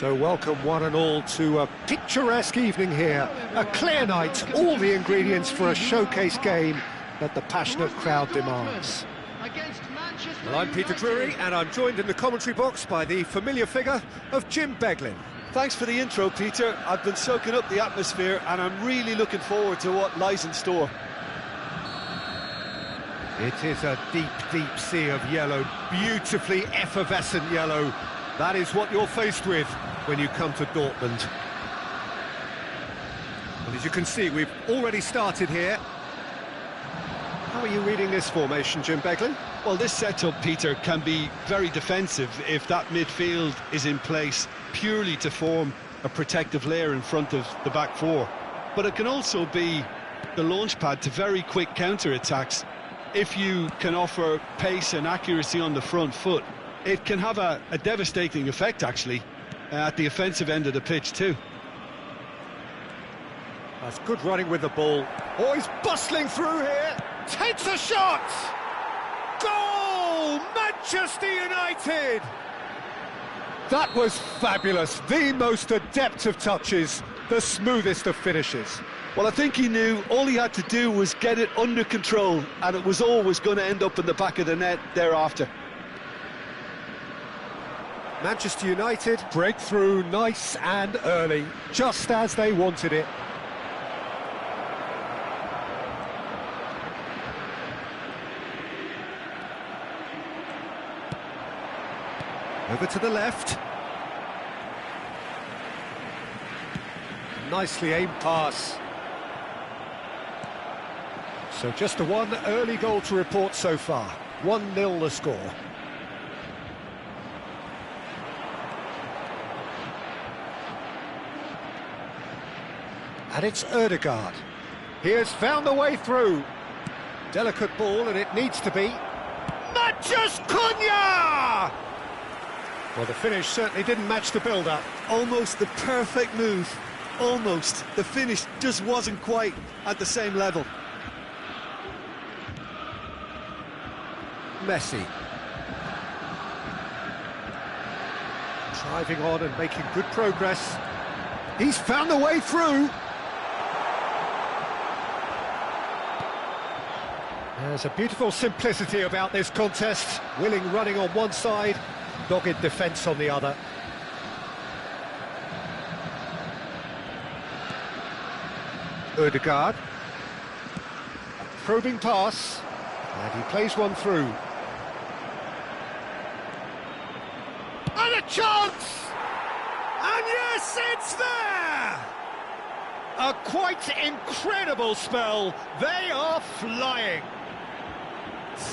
So welcome one and all to a picturesque evening here. A clear night, all the ingredients for a showcase game that the passionate crowd demands. Well, I'm Peter Drury and I'm joined in the commentary box by the familiar figure of Jim Beglin. Thanks for the intro, Peter. I've been soaking up the atmosphere and I'm really looking forward to what lies in store. It is a deep, deep sea of yellow, beautifully effervescent yellow. That is what you're faced with when you come to Dortmund. Well, as you can see, we've already started here. How are you reading this formation, Jim Beglin? Well, this setup, Peter, can be very defensive if that midfield is in place purely to form a protective layer in front of the back four. But it can also be the launchpad to very quick counter-attacks. If you can offer pace and accuracy on the front foot, it can have a devastating effect, actually, at the offensive end of the pitch, too. That's good running with the ball. Oh, he's bustling through here. Takes a shot! Goal! Manchester United! That was fabulous. The most adept of touches, the smoothest of finishes. Well, I think he knew all he had to do was get it under control, and it was always going to end up in the back of the net thereafter. Manchester United break through nice and early, just as they wanted it. Over to the left. Nicely aimed pass. So just the one early goal to report so far. 1-0 the score. And it's Ødegaard. He has found the way through. Delicate ball, and it needs to be. Matches Cunha! Well, the finish certainly didn't match the build-up. Almost the perfect move. Almost. The finish just wasn't quite at the same level. Messi. Driving on and making good progress. He's found the way through. There's a beautiful simplicity about this contest. Willing running on one side, dogged defence on the other. Ødegaard. Probing pass. And he plays one through. And a chance! And yes, it's there! A quite incredible spell. They are flying.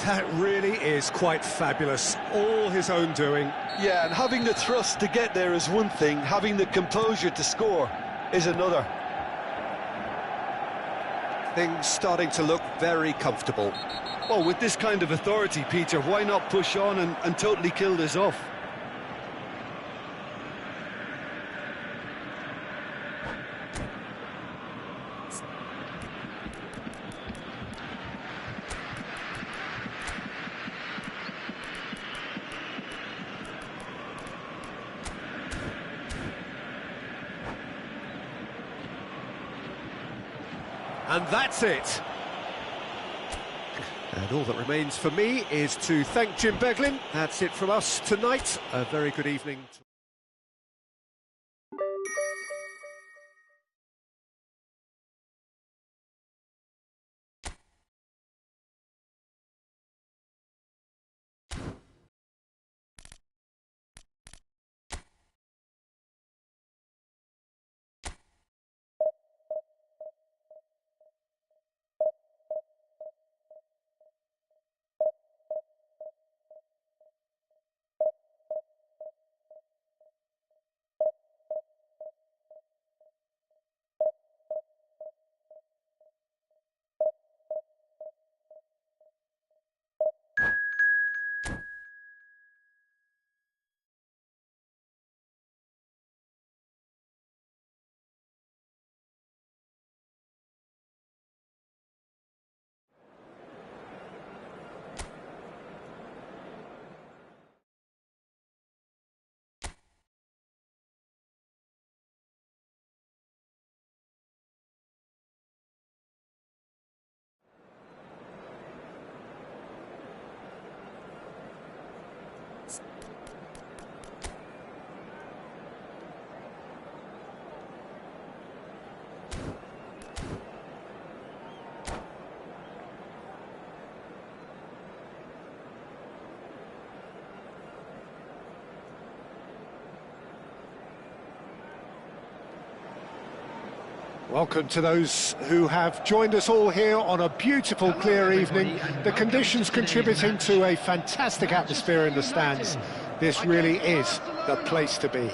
That really is quite fabulous. All his own doing. Yeah, and having the thrust to get there is one thing. Having the composure to score is another. Things starting to look very comfortable. Well, with this kind of authority, Peter, why not push on and totally kill this off? And that's it. And all that remains for me is to thank Jim Beglin. That's it from us tonight. A very good evening. Welcome to those who have joined us all here on a beautiful, clear evening. The conditions contributing to a fantastic atmosphere in the stands. This really is the place to be.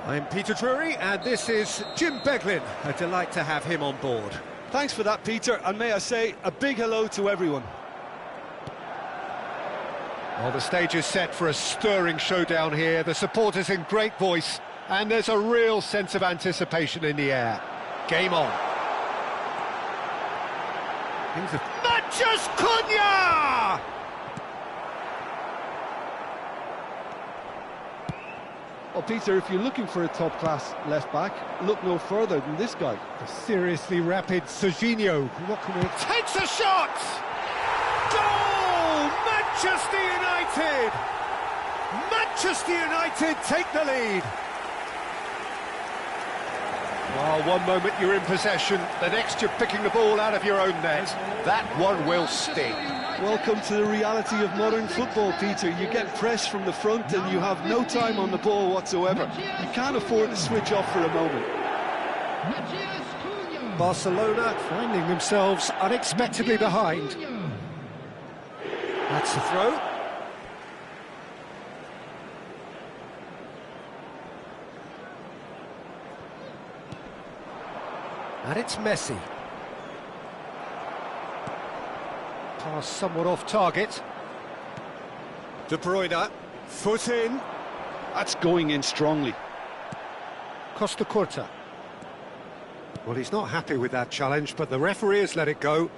I'm Peter Drury, and this is Jim Beglin. A delight to have him on board. Thanks for that, Peter, and may I say a big hello to everyone. Well, the stage is set for a stirring showdown here. The supporters in great voice, and there's a real sense of anticipation in the air. Game on. Matches Cunha! Well, Peter, if you're looking for a top-class left-back, look no further than this guy. The seriously rapid Serginho. What can we... Takes a shot! Goal! Manchester United! Manchester United take the lead. Well, one moment you're in possession, the next you're picking the ball out of your own net. That one will sting. Welcome to the reality of modern football, Peter. You get pressed from the front and you have no time on the ball whatsoever. You can't afford to switch off for a moment. Barcelona finding themselves unexpectedly behind. That's the throw. And it's Messi. Pass somewhat off target. De Bruyne, foot in. That's going in strongly. Costa Curta. Well, he's not happy with that challenge, but the referee has let it go.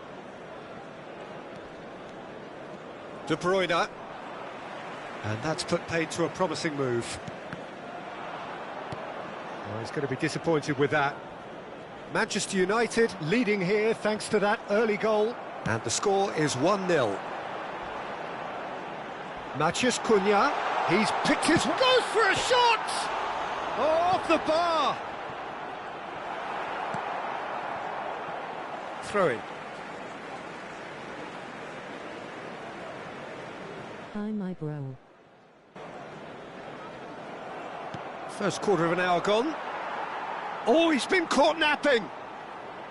De Bruyne. And that's put paid to a promising move. Well, he's going to be disappointed with that. Manchester United leading here thanks to that early goal. And the score is 1-0. Mathias Cunha, he's picked his... Goes for a shot! Oh, off the bar! Throw-in. Hi, my bro. First quarter of an hour gone. Oh, he's been caught napping!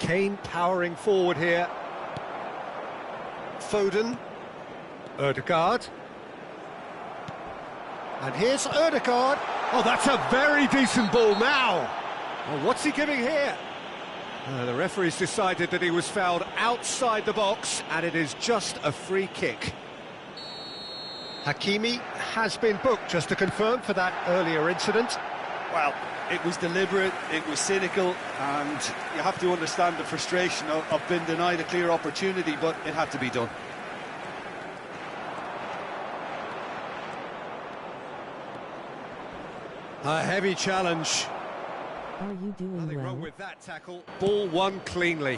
Kane powering forward here. Foden. Ødegaard. And here's Ødegaard. Oh, that's a very decent ball now. Well, what's he giving here? The referee's decided that he was fouled outside the box, and it is just a free kick. Hakimi has been booked, just to confirm, for that earlier incident. Well, it was deliberate, it was cynical, and you have to understand the frustration of being denied a clear opportunity, but it had to be done. A heavy challenge. Are you doing Nothing well? wrong with that tackle. Ball won cleanly.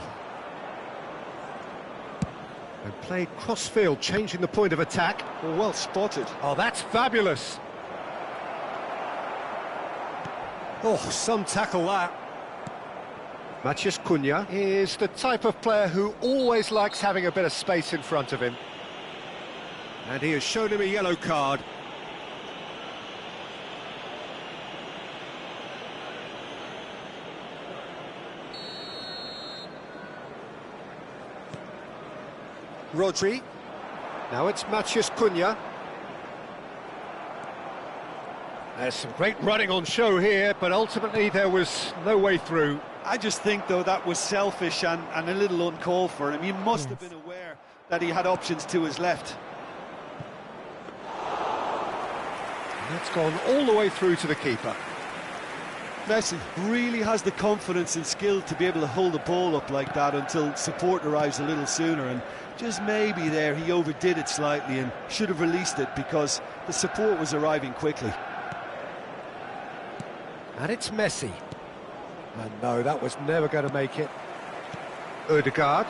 And played cross-field, changing the point of attack. Well spotted. Oh, that's fabulous. Oh, some tackle that. Mathias Cunha is the type of player who always likes having a bit of space in front of him. And he has shown him a yellow card. Rodri. Now it's Mathias Cunha. There's some great running on show here, but ultimately there was no way through. I just think, though, that was selfish and a little uncalled for him. He must have been aware that he had options to his left. And that's gone all the way through to the keeper. Messi really has the confidence and skill to be able to hold the ball up like that until support arrives a little sooner, and just maybe there he overdid it slightly and should have released it because the support was arriving quickly. And it's Messi. And no, that was never going to make it. Ødegaard.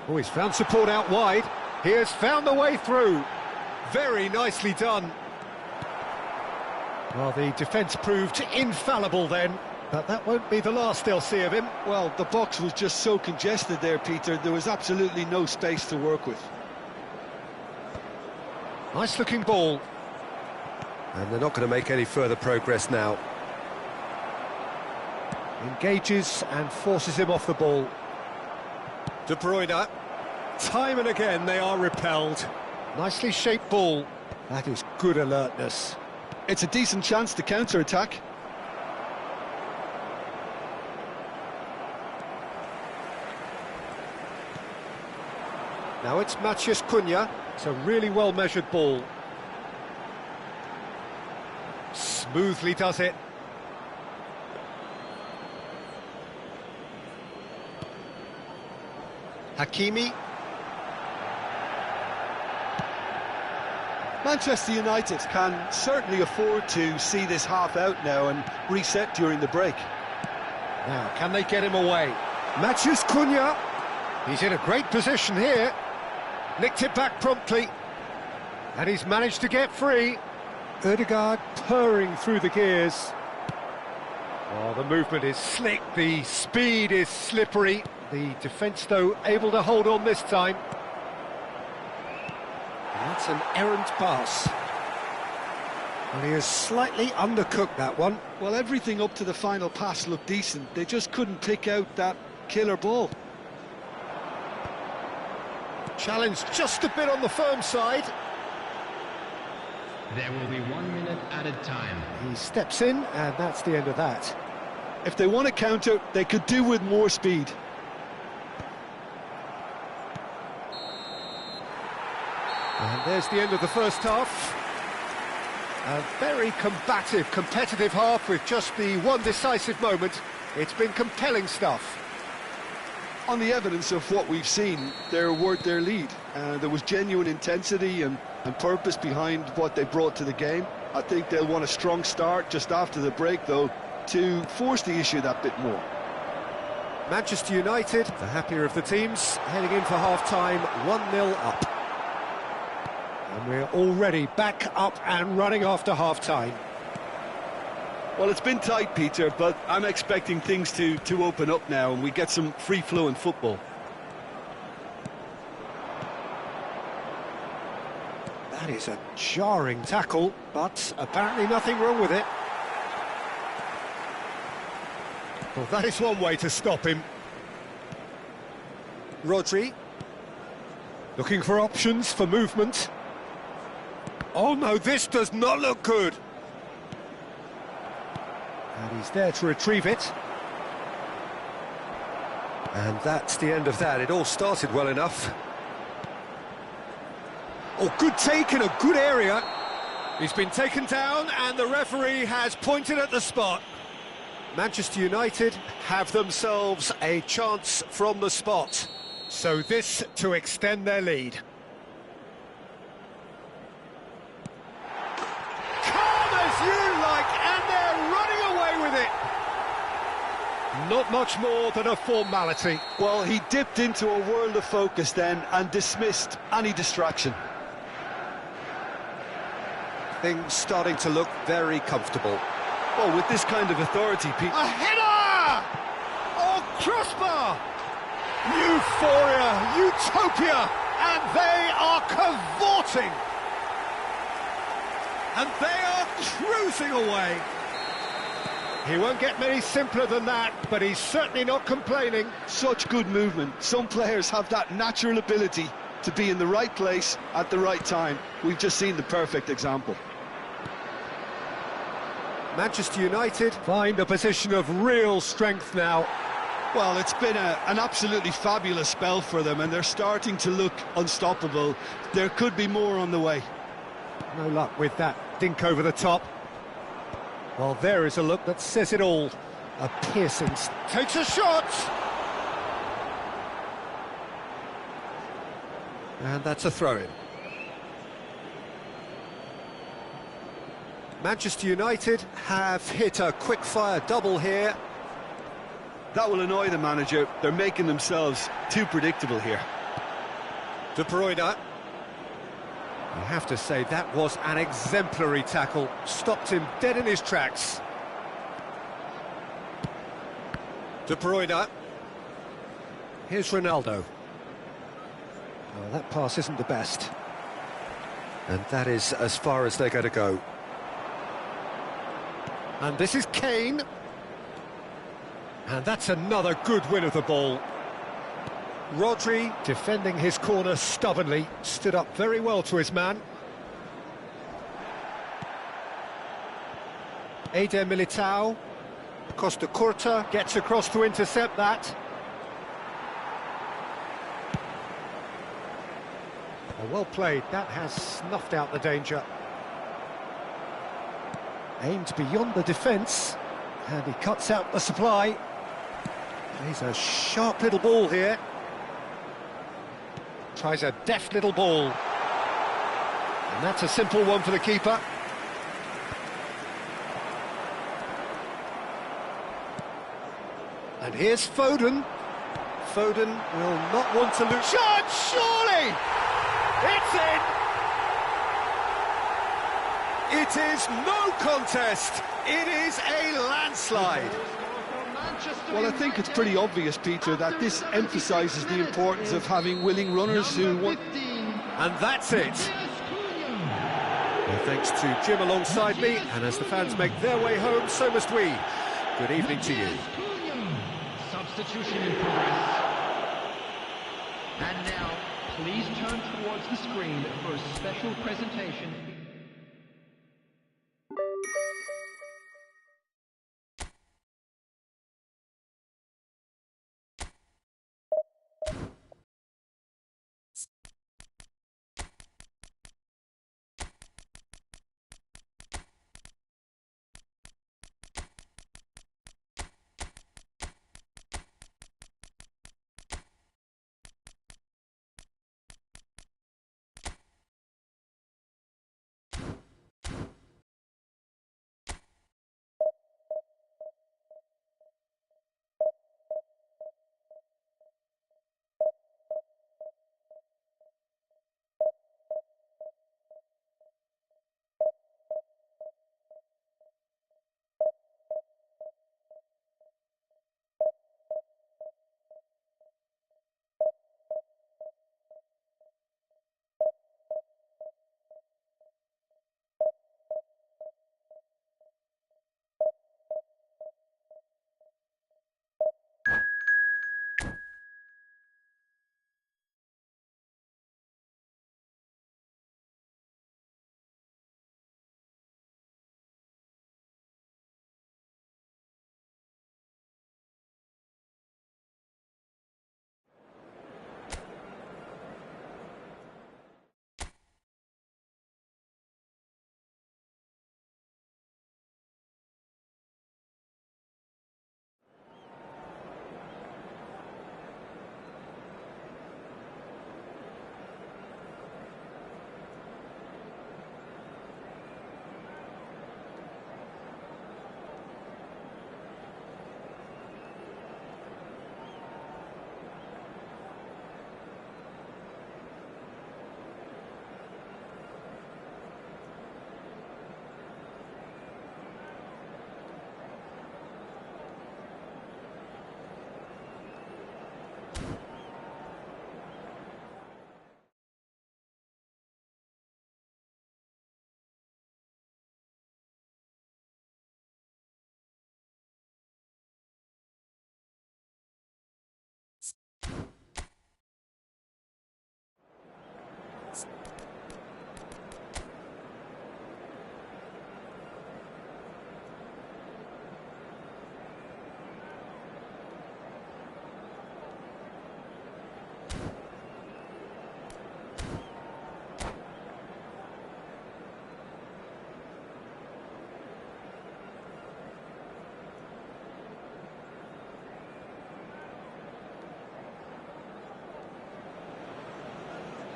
Oh, he's found support out wide. He has found the way through. Very nicely done. Well, the defence proved infallible then, but that won't be the last they'll see of him. Well, the box was just so congested there, Peter. There was absolutely no space to work with. Nice-looking ball. And they're not going to make any further progress now. Engages and forces him off the ball. De Bruyne. Time and again they are repelled. Nicely shaped ball. That is good alertness. It's a decent chance to counter-attack. Now it's Matheus Cunha. It's a really well-measured ball. Smoothly does it. Hakimi. Manchester United can certainly afford to see this half out now and reset during the break. Now, can they get him away? Matheus Cunha. He's in a great position here. Nicked it back promptly. And he's managed to get free. Ødegaard purring through the gears. Oh, the movement is slick, the speed is slippery. The defence, though, able to hold on this time. And that's an errant pass. And he has slightly undercooked that one. Well, everything up to the final pass looked decent. They just couldn't pick out that killer ball. Challenge just a bit on the firm side. There will be 1 minute added time. He steps in, and that's the end of that. If they want to counter, they could do with more speed. And there's the end of the first half. A very combative, competitive half with just the one decisive moment. It's been compelling stuff. On the evidence of what we've seen, they're worth their lead. There was genuine intensity and purpose behind what they brought to the game. I think they'll want a strong start just after the break, though, to force the issue that bit more. Manchester United, the happier of the teams, heading in for half-time, 1-0 up. And we're already back up and running after half-time. Well, it's been tight, Peter, but I'm expecting things to open up now and we get some free-flowing football. That is a jarring tackle, but apparently nothing wrong with it. Well, that is one way to stop him. Rodri. Looking for options for movement. Oh no, this does not look good. And he's there to retrieve it. And that's the end of that. It all started well enough. Oh, good take in a good area. He's been taken down and the referee has pointed at the spot. Manchester United have themselves a chance from the spot. So this to extend their lead. Calm as you like, and they're running away with it. Not much more than a formality. Well, he dipped into a world of focus then and dismissed any distraction. Things starting to look very comfortable. Well, with this kind of authority, Pete... A header! Oh, crossbar! Euphoria, utopia, and they are cavorting. And they are cruising away. He won't get many simpler than that, but he's certainly not complaining. Such good movement. Some players have that natural ability to be in the right place at the right time. We've just seen the perfect example. Manchester United find a position of real strength now. Well, it's been an absolutely fabulous spell for them, and they're starting to look unstoppable. There could be more on the way. No luck with that dink over the top. Well, there is a look that says it all. A piercing... Takes a shot! And that's a throw-in. Manchester United have hit a quick-fire double here. That will annoy the manager. They're making themselves too predictable here. De Bruyne. You have to say that was an exemplary tackle. Stopped him dead in his tracks. De Bruyne. Here's Ronaldo. Oh, that pass isn't the best. And that is as far as they're going to go. And this is Kane. And that's another good win of the ball. Rodri, defending his corner stubbornly, stood up very well to his man. Eder Militao. Costa Curta gets across to intercept that. Well played, that has snuffed out the danger. Aimed beyond the defence, and he cuts out the supply. Plays a sharp little ball here. Tries a deft little ball. And that's a simple one for the keeper. And here's Foden. Foden will not want to lose. Shot, surely! It's in! It is no contest. It is a landslide. Well, I think it's pretty obvious, Peter, that this emphasises the importance of having willing runners who want... And that's it. Well, thanks to Jim alongside me, and as the fans make their way home, so must we. Good evening to you. Substitution in progress. And now, please turn towards the screen for a special presentation.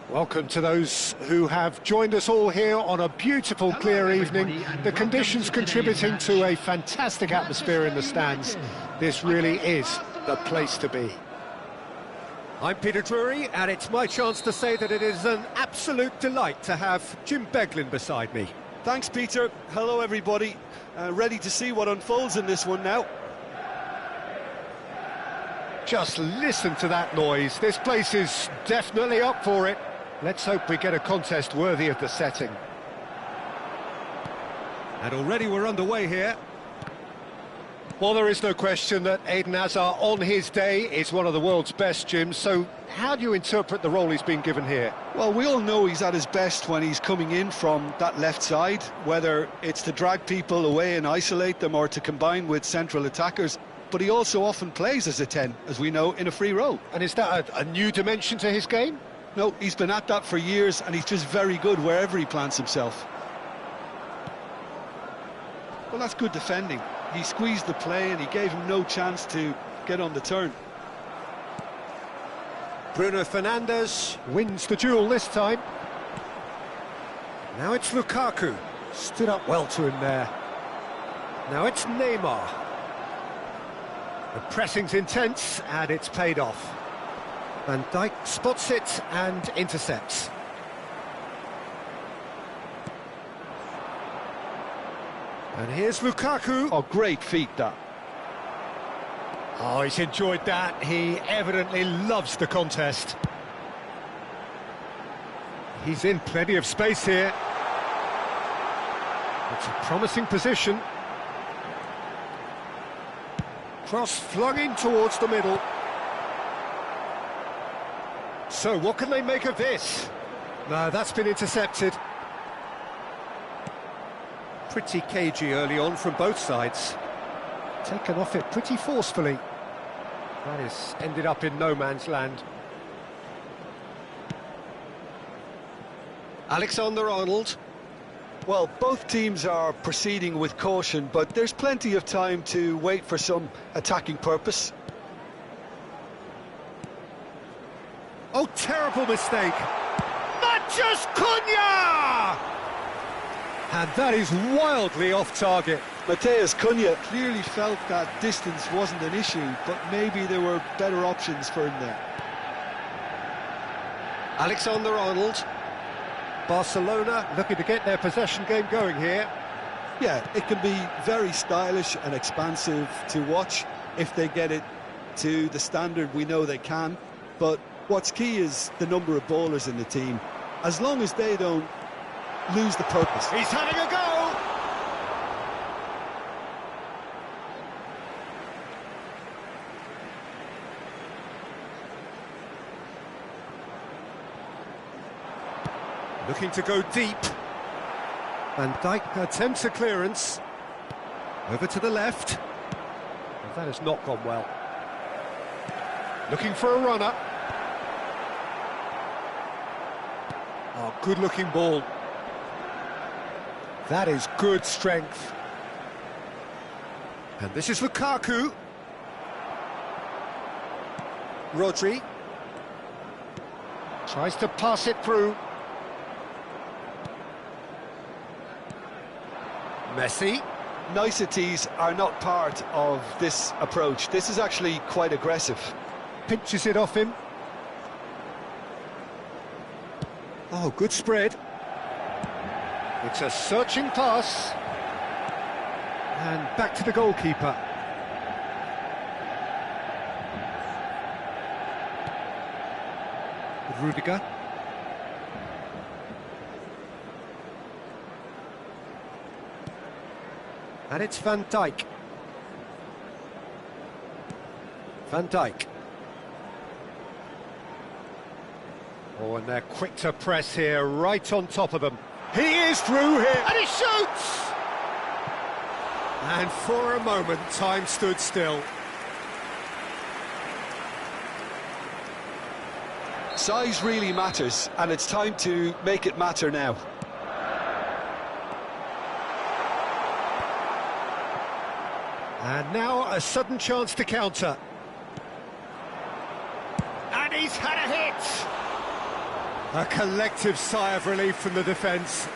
Welcome to those who have joined us all here on a beautiful, clear evening. The conditions contributing to a fantastic atmosphere in the stands. This really is the place to be. I'm Peter Drury, and it's my chance to say that it is an absolute delight to have Jim Beglin beside me. Thanks, Peter. Hello, everybody. Ready to see what unfolds in this one now. Just listen to that noise. This place is definitely up for it. Let's hope we get a contest worthy of the setting. And already we're underway here. Well, there is no question that Eden Hazard, on his day, is one of the world's best, Jim. So how do you interpret the role he's been given here? Well, we all know he's at his best when he's coming in from that left side, whether it's to drag people away and isolate them or to combine with central attackers. But he also often plays as a 10, as we know, in a free role. And is that a new dimension to his game? No, he's been at that for years, and he's just very good wherever he plants himself. Well, that's good defending. He squeezed the play and he gave him no chance to get on the turn. Bruno Fernandes wins the duel this time. Now it's Lukaku. Stood up well to him there. Now it's Neymar. The pressing's intense and it's paid off. Van Dijk spots it and intercepts. And here's Lukaku. Oh, great feat, that. Oh, he's enjoyed that. He evidently loves the contest. He's in plenty of space here. It's a promising position. Cross flung in towards the middle. So what can they make of this? No, that's been intercepted. Pretty cagey early on from both sides. Taken off it pretty forcefully. That is ended up in no man's land. Alexander-Arnold. Well, both teams are proceeding with caution, but there's plenty of time to wait for some attacking purpose. Oh, terrible mistake. Mathias Cunha! And that is wildly off target. Matheus Cunha clearly felt that distance wasn't an issue, but maybe there were better options for him there. Alexander-Arnold. Barcelona looking to get their possession game going here. Yeah, it can be very stylish and expansive to watch if they get it to the standard we know they can. But what's key is the number of ballers in the team. As long as they don't lose the purpose. He's having a go! Looking to go deep. Van Dijk attempts a clearance. Over to the left. And that has not gone well. Looking for a runner. Oh, good-looking ball. That is good strength. And this is Lukaku. Rodri. Tries to pass it through. Messi. Niceties are not part of this approach. This is actually quite aggressive. Pinches it off him. Oh, good spread. It's a searching pass. And back to the goalkeeper. Rudiger. And it's Van Dijk. Van Dijk. Oh, and they're quick to press here, right on top of them. He is through here, and he shoots! And for a moment, time stood still. Size really matters, and it's time to make it matter now. And now a sudden chance to counter. And he's had a hit! A collective sigh of relief from the defence.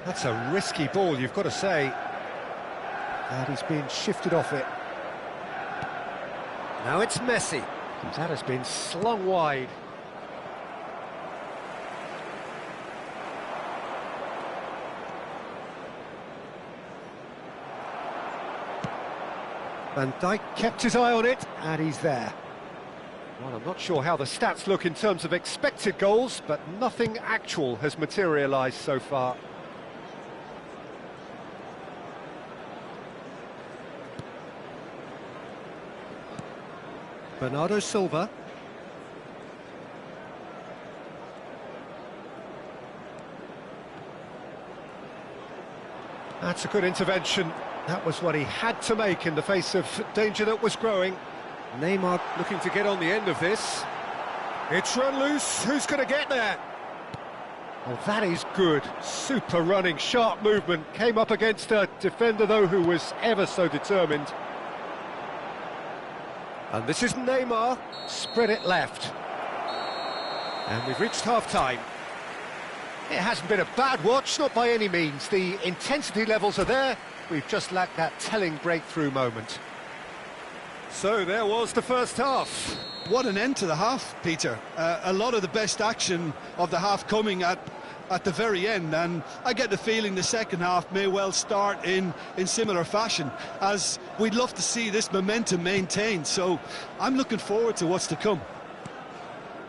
That's a risky ball, you've got to say. And he's been shifted off it. Now it's Messi. That has been slung wide. Van Dijk kept his eye on it, and he's there. Well, I'm not sure how the stats look in terms of expected goals, but nothing actual has materialised so far. Bernardo Silva. That's a good intervention. That was what he had to make in the face of danger that was growing. Neymar looking to get on the end of this. It's run loose. Who's going to get there? Oh, that is good. Super running, sharp movement. Came up against a defender, though, who was ever so determined. And this is Neymar. Spread it left. And we've reached half-time. It hasn't been a bad watch, not by any means. The intensity levels are there. We've just lacked that telling breakthrough moment. So there was the first half. What an end to the half, Peter. A lot of the best action of the half coming at the very end, and I get the feeling the second half may well start in similar fashion, as we'd love to see this momentum maintained. So I'm looking forward to what's to come.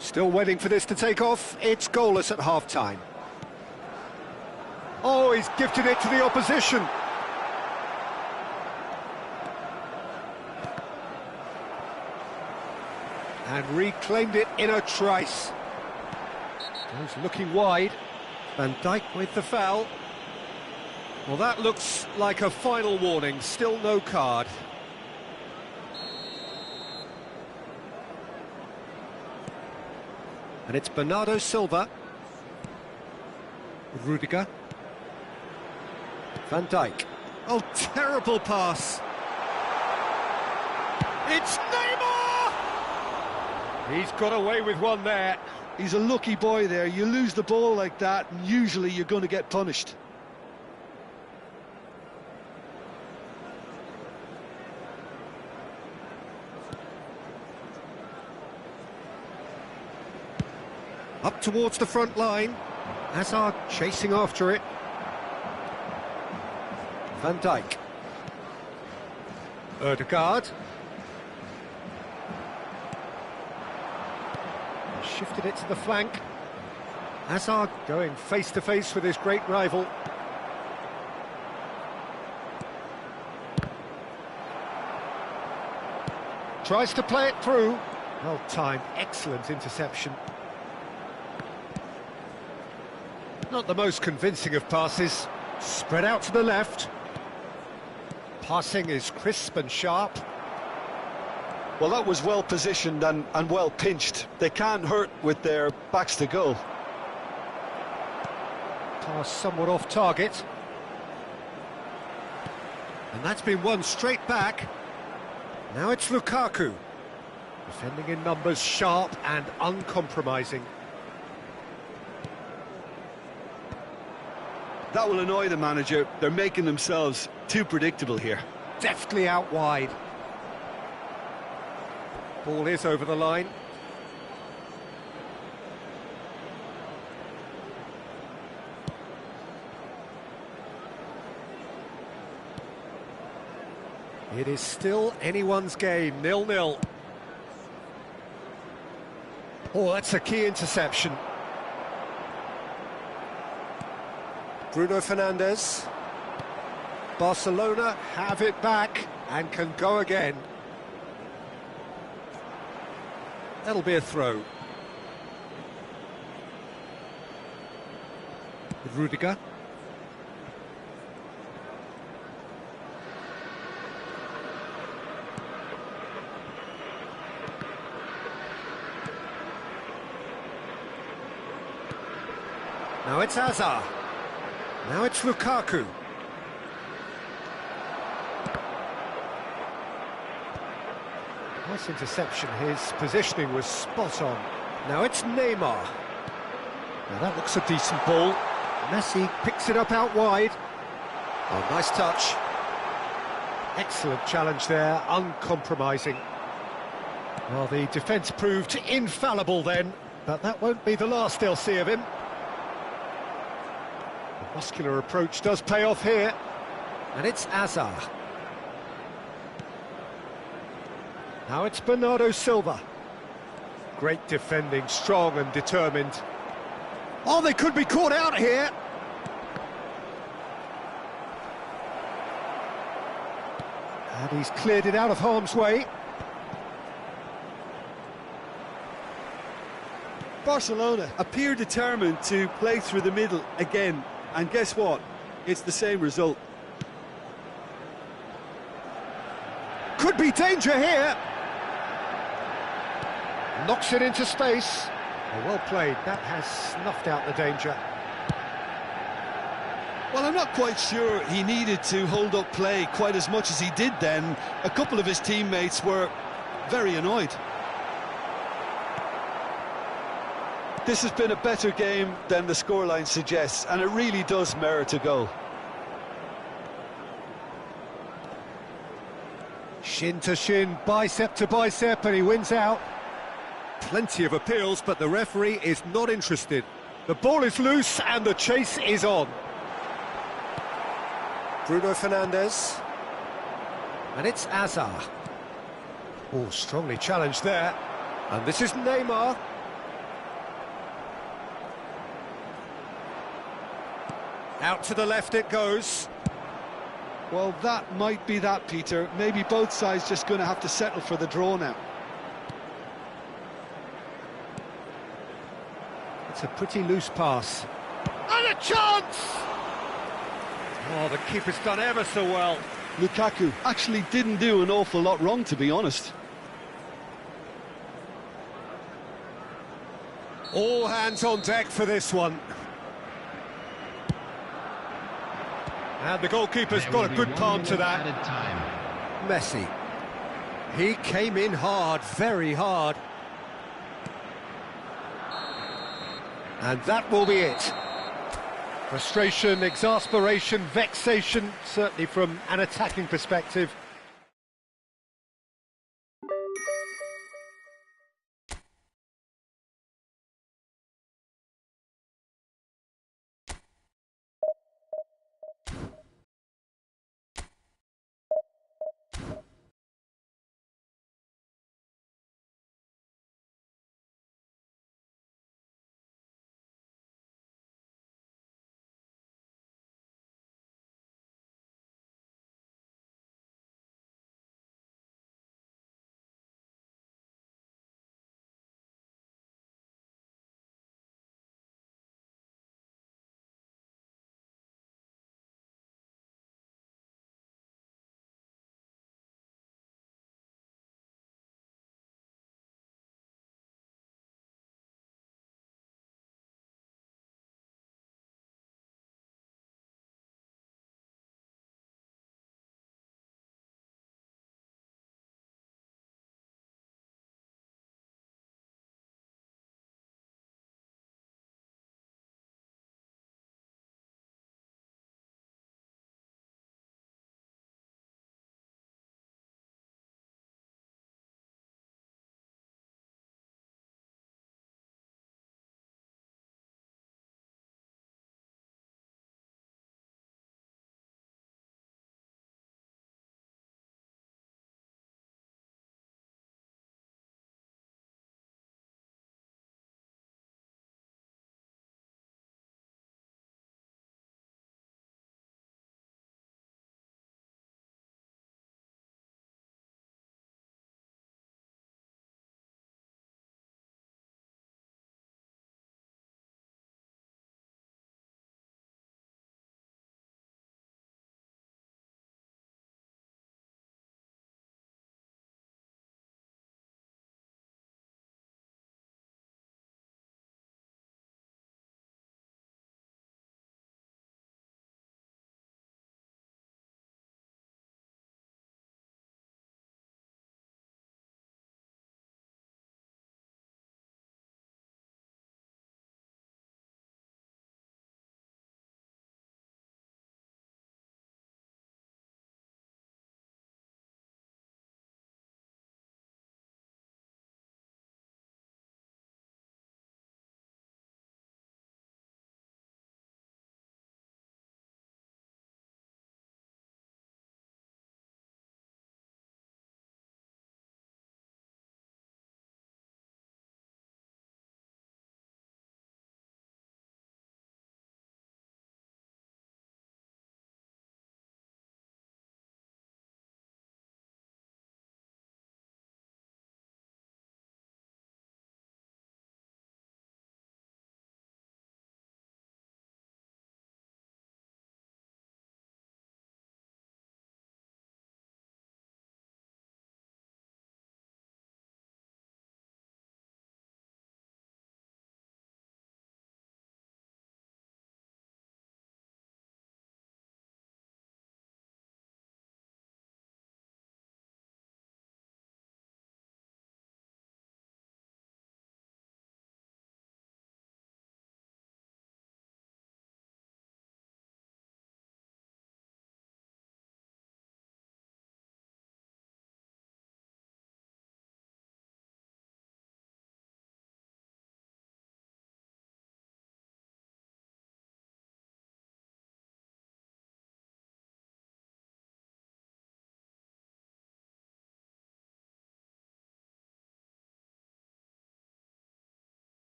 Still waiting for this to take off. It's goalless at half-time. Oh, he's gifted it to the opposition. And reclaimed it in a trice. He's looking wide. Van Dijk with the foul. Well, that looks like a final warning. Still no card. And it's Bernardo Silva. Rudiger. Van Dijk. Oh, terrible pass. It's Neymar! He's got away with one there. He's a lucky boy there. You lose the ball like that, and usually you're going to get punished. Up towards the front line. Hazard chasing after it. Van Dijk. Ødegaard. Shifted it to the flank. Hazard going face-to-face with his great rival. Tries to play it through. Well timed, excellent interception. Not the most convincing of passes. Spread out to the left. Passing is crisp and sharp. Well, that was well positioned and well pinched. They can't hurt with their backs to goal. Pass somewhat off target. And that's been won straight back. Now it's Lukaku. Defending in numbers, sharp and uncompromising. That will annoy the manager. They're making themselves too predictable here. Deftly out wide. Ball is over the line. It is still anyone's game, 0-0. Oh, that's a key interception. Bruno Fernandes. Barcelona have it back and can go again. That'll be a throw. Rudiger. Now it's Hazard. Now it's Lukaku. Nice interception, his positioning was spot on. Now it's Neymar. Now that looks a decent ball. Messi picks it up out wide. Oh, nice touch. Excellent challenge there, uncompromising. Well, the defence proved infallible then, but that won't be the last they'll see of him. The muscular approach does pay off here. And it's Hazard. Now it's Bernardo Silva. Great defending, strong and determined. Oh, they could be caught out here. And he's cleared it out of harm's way. Barcelona appear determined to play through the middle again, and guess what? It's the same result. Could be danger here. Knocks it into space. Oh, well played. That has snuffed out the danger. Well, I'm not quite sure he needed to hold up play quite as much as he did then. A couple of his teammates were very annoyed. This has been a better game than the scoreline suggests, and it really does merit a goal. Shin to shin, bicep to bicep, and he wins out. Plenty of appeals, but the referee is not interested. The ball is loose and the chase is on. Bruno Fernandes. And it's Azar. Oh, strongly challenged there. And this is Neymar. Out to the left it goes. Well, that might be that, Peter. Maybe both sides just going to have to settle for the draw now. It's a pretty loose pass. And a chance! Oh, the keeper's done ever so well. Lukaku actually didn't do an awful lot wrong, to be honest. All hands on deck for this one. And the goalkeeper's got a good palm to that. Messi. He came in hard, very hard. And that will be it. Frustration, exasperation, vexation, certainly from an attacking perspective.